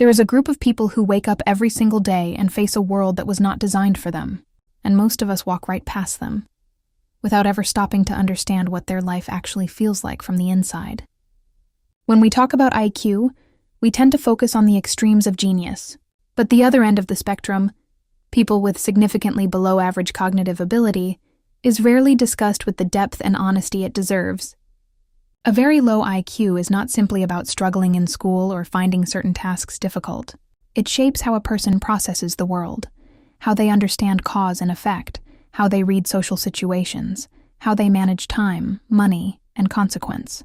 There is a group of people who wake up every single day and face a world that was not designed for them, and most of us walk right past them, without ever stopping to understand what their life actually feels like from the inside. When we talk about IQ, we tend to focus on the extremes of genius, but the other end of the spectrum, people with significantly below average cognitive ability, is rarely discussed with the depth and honesty it deserves. A very low IQ is not simply about struggling in school or finding certain tasks difficult. It shapes how a person processes the world, how they understand cause and effect, how they read social situations, how they manage time, money, and consequence.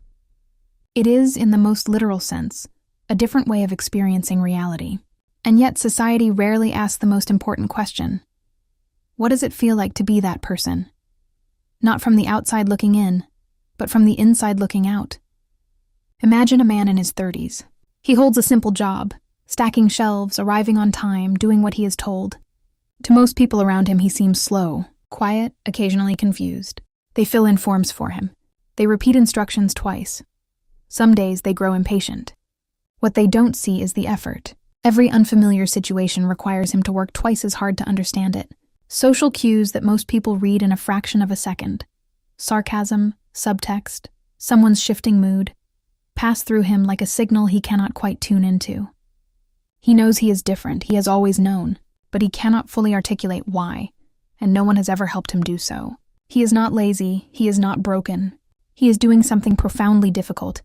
It is, in the most literal sense, a different way of experiencing reality. And yet society rarely asks the most important question. What does it feel like to be that person? Not from the outside looking in, but from the inside looking out. Imagine a man in his 30s. He holds a simple job, stacking shelves, arriving on time, doing what he is told. To most people around him, he seems slow, quiet, occasionally confused. They fill in forms for him. They repeat instructions twice. Some days they grow impatient. What they don't see is the effort. Every unfamiliar situation requires him to work twice as hard to understand it. Social cues that most people read in a fraction of a second. Sarcasm, subtext, someone's shifting mood, pass through him like a signal he cannot quite tune into. He knows he is different, he has always known, but he cannot fully articulate why, and no one has ever helped him do so. He is not lazy, he is not broken. He is doing something profoundly difficult,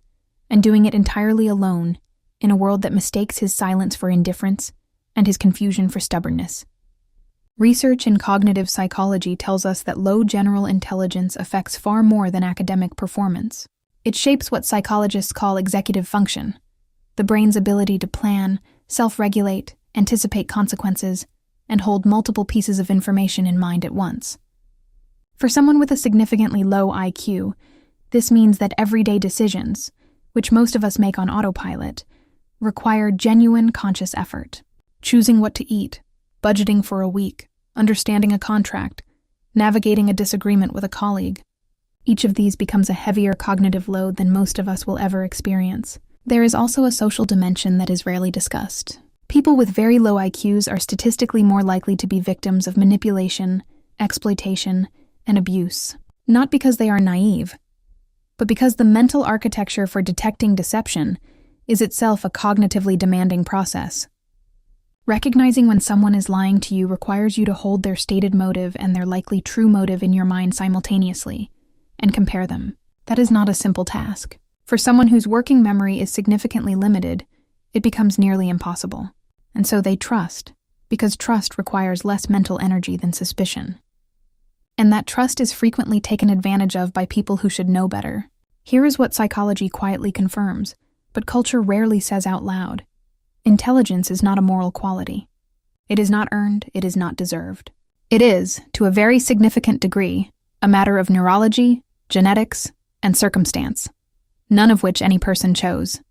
and doing it entirely alone, in a world that mistakes his silence for indifference and his confusion for stubbornness. Research in cognitive psychology tells us that low general intelligence affects far more than academic performance. It shapes what psychologists call executive function, the brain's ability to plan, self-regulate, anticipate consequences, and hold multiple pieces of information in mind at once. For someone with a significantly low IQ, this means that everyday decisions, which most of us make on autopilot, require genuine conscious effort. Choosing what to eat, budgeting for a week, understanding a contract, navigating a disagreement with a colleague. Each of these becomes a heavier cognitive load than most of us will ever experience. There is also a social dimension that is rarely discussed. People with very low IQs are statistically more likely to be victims of manipulation, exploitation, and abuse. Not because they are naive, but because the mental architecture for detecting deception is itself a cognitively demanding process. Recognizing when someone is lying to you requires you to hold their stated motive and their likely true motive in your mind simultaneously, and compare them. That is not a simple task. For someone whose working memory is significantly limited, it becomes nearly impossible. And so they trust, because trust requires less mental energy than suspicion. And that trust is frequently taken advantage of by people who should know better. Here is what psychology quietly confirms, but culture rarely says out loud. Intelligence is not a moral quality. It is not earned, it is not deserved. It is, to a very significant degree, a matter of neurology, genetics, and circumstance, none of which any person chose.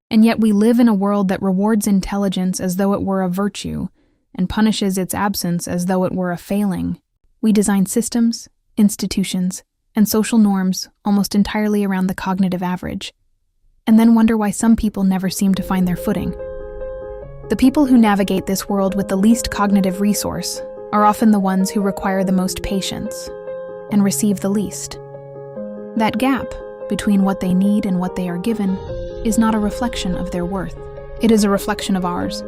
And yet we live in a world that rewards intelligence as though it were a virtue, and punishes its absence as though it were a failing. We design systems, institutions, and social norms almost entirely around the cognitive average, and then wonder why some people never seem to find their footing. The people who navigate this world with the least cognitive resource are often the ones who require the most patience and receive the least. That gap between what they need and what they are given is not a reflection of their worth. It is a reflection of ours.